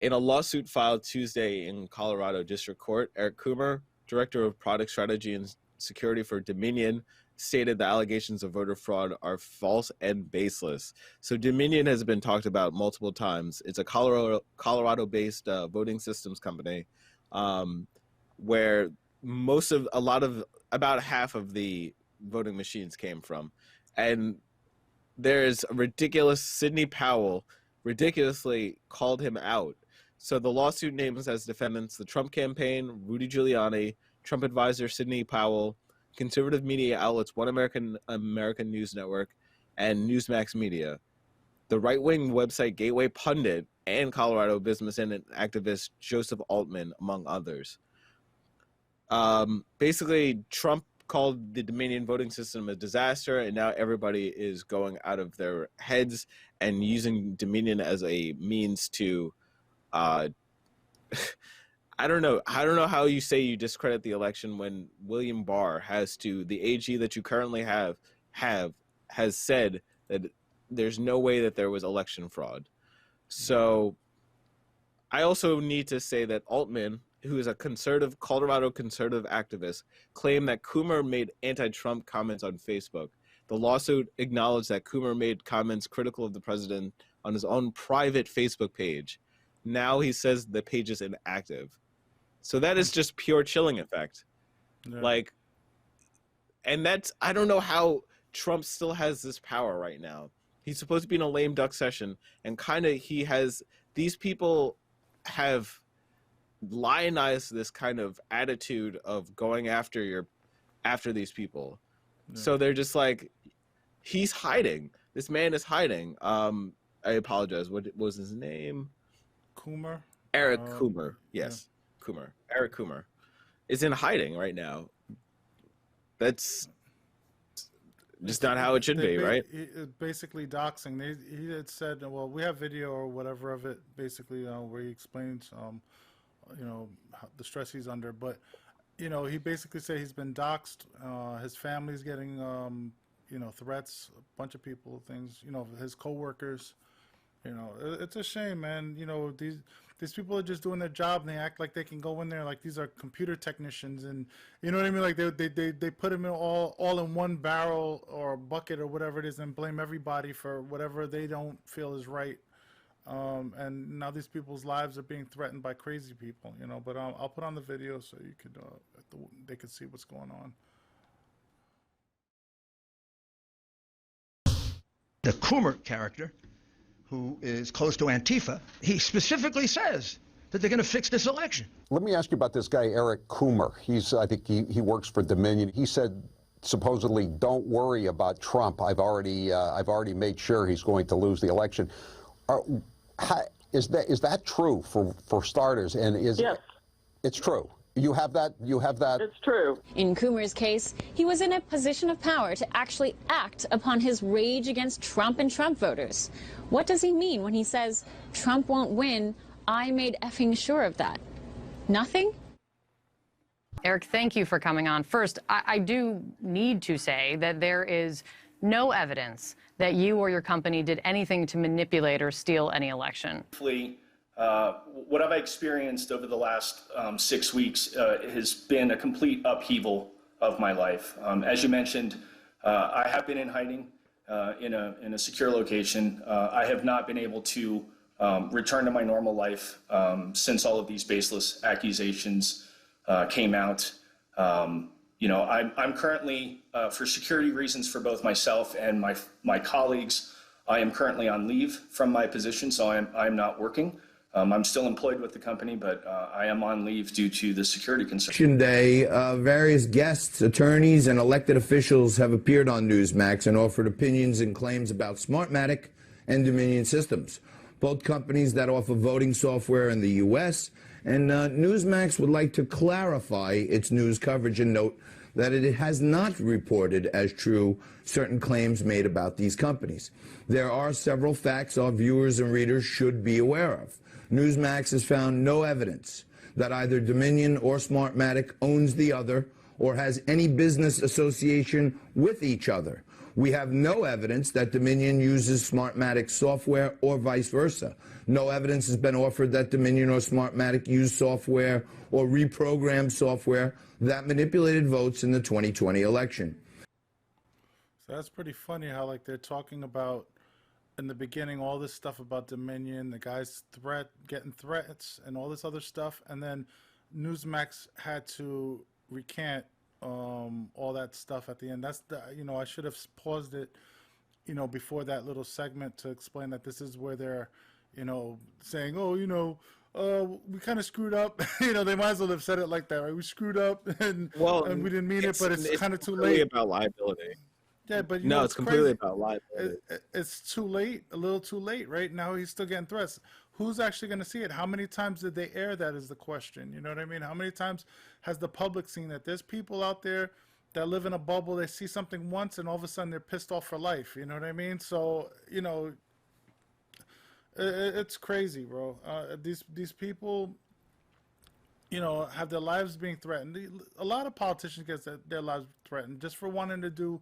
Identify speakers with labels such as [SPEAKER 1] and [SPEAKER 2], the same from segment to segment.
[SPEAKER 1] In a lawsuit filed Tuesday in Colorado District Court, Eric Coomer, Director of Product Strategy and Security for Dominion, stated the allegations of voter fraud are false and baseless. So Dominion has been talked about multiple times. It's a Colorado-based voting systems company where about half of the voting machines came from. And there's a ridiculous, Sidney Powell ridiculously called him out. So the lawsuit names as defendants the Trump campaign, Rudy Giuliani, Trump advisor Sidney Powell, conservative media outlets One American News Network, and Newsmax Media, the right-wing website Gateway Pundit, and Colorado businessman and activist Joseph Altman, among others. Basically, Trump called the Dominion voting system a disaster, and now everybody is going out of their heads and using Dominion as a means to I don't know how you say you discredit the election when William Barr the AG that you currently has said that there's no way that there was election fraud. So I also need to say that Altman, who is a Colorado conservative activist, claimed that Coomer made anti-Trump comments on Facebook. The lawsuit acknowledged that Coomer made comments critical of the president on his own private Facebook page. Now he says the page is inactive. So that is just pure chilling effect. Yeah. And I don't know how Trump still has this power right now. He's supposed to be in a lame duck session, and these people have lionized this kind of attitude of going after these people. Yeah. So they're just like, he's hiding. This man is hiding. I apologize. What was his name?
[SPEAKER 2] Coomer?
[SPEAKER 1] Eric Coomer. Yes. Yeah. Coomer. Eric Coomer is in hiding right now. That's just not how it should be, right?
[SPEAKER 2] Basically doxing. He had said, well, we have video or whatever of it, basically, where he explains, the stress he's under. But, he basically said he's been doxed. His family's getting, threats, a bunch of people, things, his coworkers. It's a shame, man. These people are just doing their job, and they act like they can go in there like these are computer technicians, and you know what I mean. Like they put them in all in one barrel or bucket or whatever it is, and blame everybody for whatever they don't feel is right. And now these people's lives are being threatened by crazy people. But I'll put on the video so you could they could see what's going on.
[SPEAKER 3] The Coomer character, who is close to Antifa, he specifically says that they're going to fix this election.
[SPEAKER 4] Let me ask you about this guy, Eric Coomer. I think he works for Dominion. He said, supposedly, don't worry about Trump. I've already made sure he's going to lose the election. Is that true for starters? And yes, it's true. You have that?
[SPEAKER 5] It's true.
[SPEAKER 6] In Coomer's case, he was in a position of power to actually act upon his rage against Trump and Trump voters. What does he mean when he says, Trump won't win? I made effing sure of that. Nothing?
[SPEAKER 7] Eric, thank you for coming on. First, I do need to say that there is no evidence that you or your company did anything to manipulate or steal any election.
[SPEAKER 8] What I've experienced over the last 6 weeks has been a complete upheaval of my life. As you mentioned, I have been in hiding in a secure location. I have not been able to return to my normal life since all of these baseless accusations came out. I'm currently, for security reasons for both myself and my colleagues, I am currently on leave from my position, so I'm not working. I'm still employed with the company, but I am on leave due to the security concerns.
[SPEAKER 9] Day, various guests, attorneys, and elected officials have appeared on Newsmax and offered opinions and claims about Smartmatic and Dominion Systems, both companies that offer voting software in the U.S., and Newsmax would like to clarify its news coverage and note that it has not reported as true certain claims made about these companies. There are several facts our viewers and readers should be aware of. Newsmax has found no evidence that either Dominion or Smartmatic owns the other or has any business association with each other. We have no evidence that Dominion uses Smartmatic software or vice versa. No evidence has been offered that Dominion or Smartmatic used software or reprogrammed software that manipulated votes in the 2020 election.
[SPEAKER 2] So that's pretty funny how like they're talking about in the beginning all this stuff about Dominion, the guy's getting threats and all this other stuff, and then Newsmax had to recant all that stuff at the end. That's the I should have paused it, before that little segment to explain that this is where they're, saying, oh, we kind of screwed up. They might as well have said it like that, right? We screwed up and we didn't mean it, but it's kind of too late.
[SPEAKER 1] About liability.
[SPEAKER 2] Yeah, but
[SPEAKER 1] no, it's completely about liability.
[SPEAKER 2] It's too late, a little too late, right? Now he's still getting threats. Who's actually going to see it? How many times did they air that is the question. You know what I mean? How many times has the public seen that? There's people out there that live in a bubble. They see something once and all of a sudden they're pissed off for life. You know what I mean? So, it's crazy, bro. These people, have their lives being threatened. A lot of politicians get their lives threatened just for wanting to do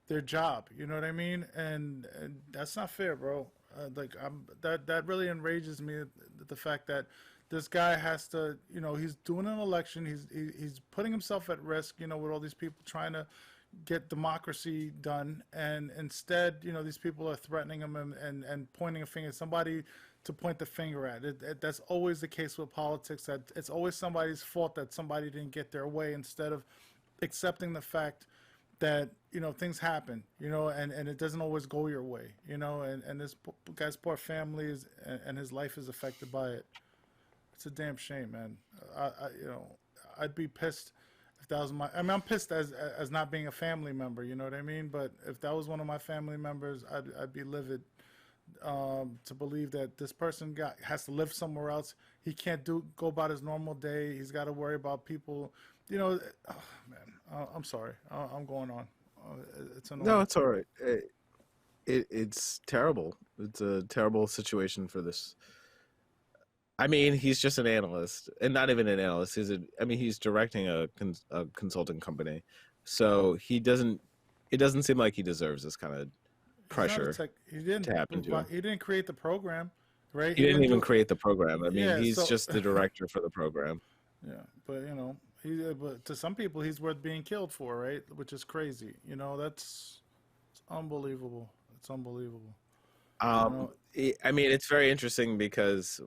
[SPEAKER 2] their job. You know what I mean? And that's not fair, bro. That really enrages me, the fact that this guy has to, he's doing an election. He's putting himself at risk, with all these people trying to get democracy done. And instead, these people are threatening him and pointing a finger at somebody to point the finger at. That's always the case with politics. That it's always somebody's fault that somebody didn't get their way, instead of accepting the fact that things happen, and it doesn't always go your way, and this guy's poor family and his life is affected by it. It's a damn shame, man. I'd be pissed if that was I'm pissed as not being a family member, you know what I mean? But if that was one of my family members, I'd be livid to believe that this person has to live somewhere else. He can't go about his normal day. He's got to worry about people. Man, I'm sorry. I'm going on. It's annoying.
[SPEAKER 1] No, it's all right. It's terrible. It's a terrible situation for this. I mean, he's just an analyst, and not even an analyst. He's directing a consulting company, so it doesn't seem like he deserves this kind of pressure to happen to him.
[SPEAKER 2] He didn't create the program, right?
[SPEAKER 1] He didn't even create the program. He's just the director for the program.
[SPEAKER 2] Yeah, but but to some people, he's worth being killed for, right? Which is crazy. It's unbelievable. It's unbelievable.
[SPEAKER 1] It's very interesting because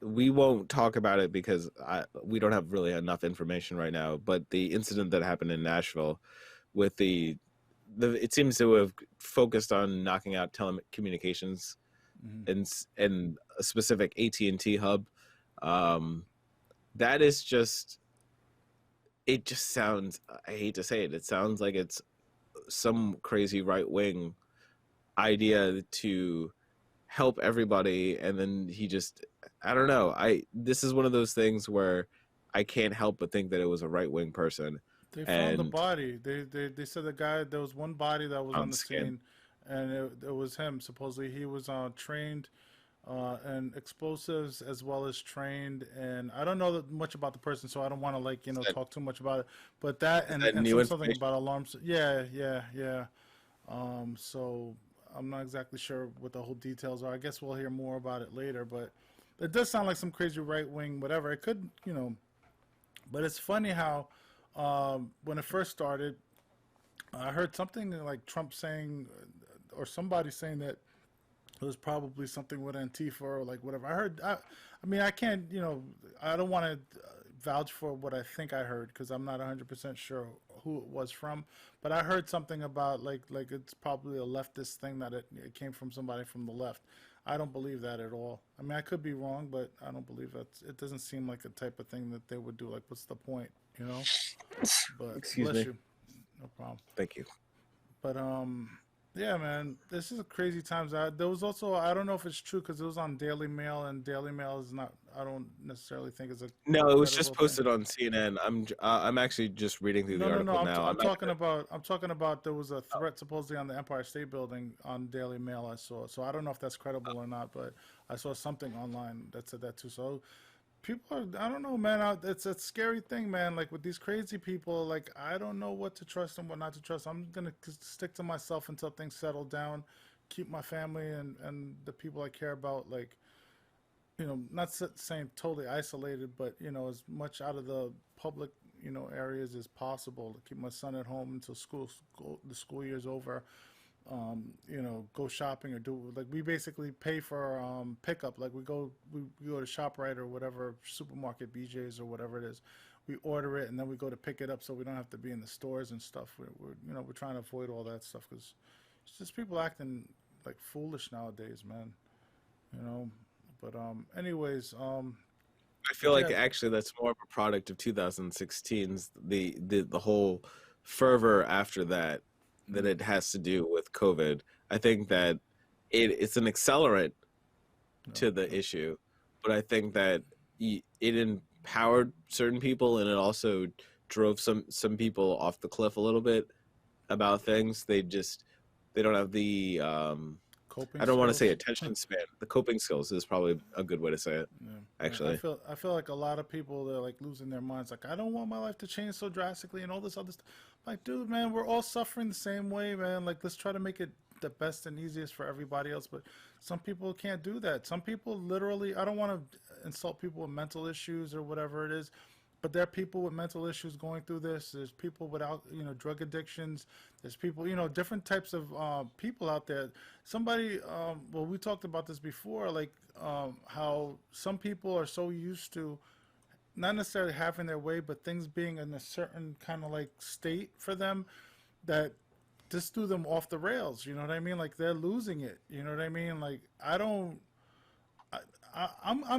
[SPEAKER 1] we won't talk about it because we don't have really enough information right now. But the incident that happened in Nashville, with it seems to have focused on knocking out telecommunications and a specific AT&T hub. That is just. It just sounds, I hate to say it, it sounds like it's some crazy right-wing idea to help everybody, and then I don't know. This is one of those things where I can't help but think that it was a right-wing person.
[SPEAKER 2] They found the body. They said there was one body that was on the scene, and it was him. Supposedly he was trained and explosives, as well as trained, and I don't know much about the person, so I don't want to talk too much about it. But something about alarms. Yeah. So I'm not exactly sure what the whole details are. I guess we'll hear more about it later. But it does sound like some crazy right wing, whatever. It could, But it's funny how when it first started, I heard something like Trump saying, or somebody saying that it was probably something with Antifa or whatever. I heard. I can't. I don't want to vouch for what I think I heard because I'm not 100% sure who it was from. But I heard something about like it's probably a leftist thing, that it came from somebody from the left. I don't believe that at all. I could be wrong, but I don't believe that. It doesn't seem like a type of thing that they would do. What's the point? But
[SPEAKER 1] Excuse
[SPEAKER 2] bless
[SPEAKER 1] me.
[SPEAKER 2] you. No problem.
[SPEAKER 1] Thank you.
[SPEAKER 2] But yeah, man, this is a crazy times. There was also, I don't know if it's true because it was on Daily Mail, and Daily Mail is not. I don't necessarily think it's a.
[SPEAKER 1] No, it was just posted on CNN. I'm actually just reading through the article now.
[SPEAKER 2] I'm talking about there was a threat supposedly on the Empire State Building on Daily Mail. I saw, so I don't know if that's credible or not, but I saw something online that said that too. So people are, I don't know, man. It's a scary thing, man. Like with these crazy people, like I don't know what to trust and what not to trust. I'm gonna stick to myself until things settle down, keep my family and the people I care about, like, not saying totally isolated, but as much out of the public, areas as possible to keep my son at home until the school year's over. Go shopping or do like we basically pay for pickup. Like we go to ShopRite or whatever supermarket, BJ's or whatever it is. We order it and then we go to pick it up, so we don't have to be in the stores and stuff. We're trying to avoid all that stuff because it's just people acting like foolish nowadays, man. But anyways,
[SPEAKER 1] I feel like
[SPEAKER 2] yeah.
[SPEAKER 1] actually that's more of a product of 2016's the whole fervor after that it has to do with COVID. I think that it's an accelerant to the issue, but I think that it empowered certain people and it also drove some people off the cliff a little bit about things. They don't have the
[SPEAKER 2] Coping
[SPEAKER 1] I don't want to say
[SPEAKER 2] skills.
[SPEAKER 1] attention span. The coping skills is probably a good way to say it.
[SPEAKER 2] Yeah.
[SPEAKER 1] Actually,
[SPEAKER 2] I feel like a lot of people, they're like losing their minds. Like, I don't want my life to change so drastically and all this other stuff. Like, dude, man, we're all suffering the same way, man. Like, let's try to make it the best and easiest for everybody else. But some people can't do that. Some people literally, I don't want to insult people with mental issues or whatever it is, but there are people with mental issues going through this. There's people without, drug addictions. There's people, different types of people out there. Somebody, well, we talked about this before, like how some people are so used to not necessarily having their way, but things being in a certain kind of like state for them that just threw them off the rails. You know what I mean? Like they're losing it. You know what I mean? Like I'm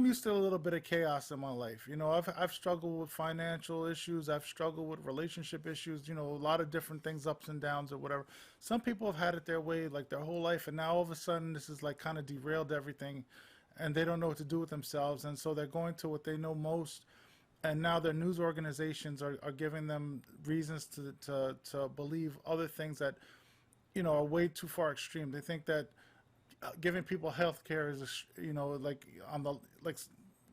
[SPEAKER 2] used to a little bit of chaos in my life. I've struggled with financial issues. I've struggled with relationship issues. A lot of different things, ups and downs or whatever. Some people have had it their way like their whole life, and now all of a sudden this is like kind of derailed everything, and they don't know what to do with themselves, and so they're going to what they know most. And now their news organizations are giving them reasons to believe other things that are way too far extreme. They think that giving people health care is, like on the, like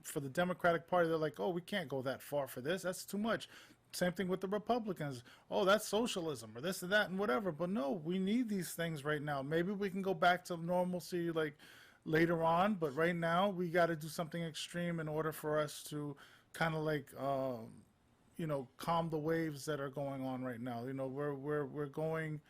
[SPEAKER 2] for the Democratic Party, they're like, oh, we can't go that far for this. That's too much. Same thing with the Republicans. Oh, that's socialism or this and that and whatever. But no, we need these things right now. Maybe we can go back to normalcy like later on, but right now we got to do something extreme in order for us to kind of like, calm the waves that are going on right now. We're going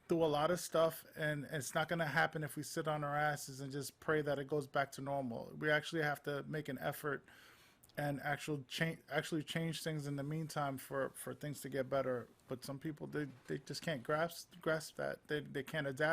[SPEAKER 2] through a lot of stuff, and it's not going to happen if we sit on our asses and just pray that it goes back to normal. We actually have to make an effort and actually change things in the meantime for things to get better. But some people, they just can't grasp that. They can't adapt.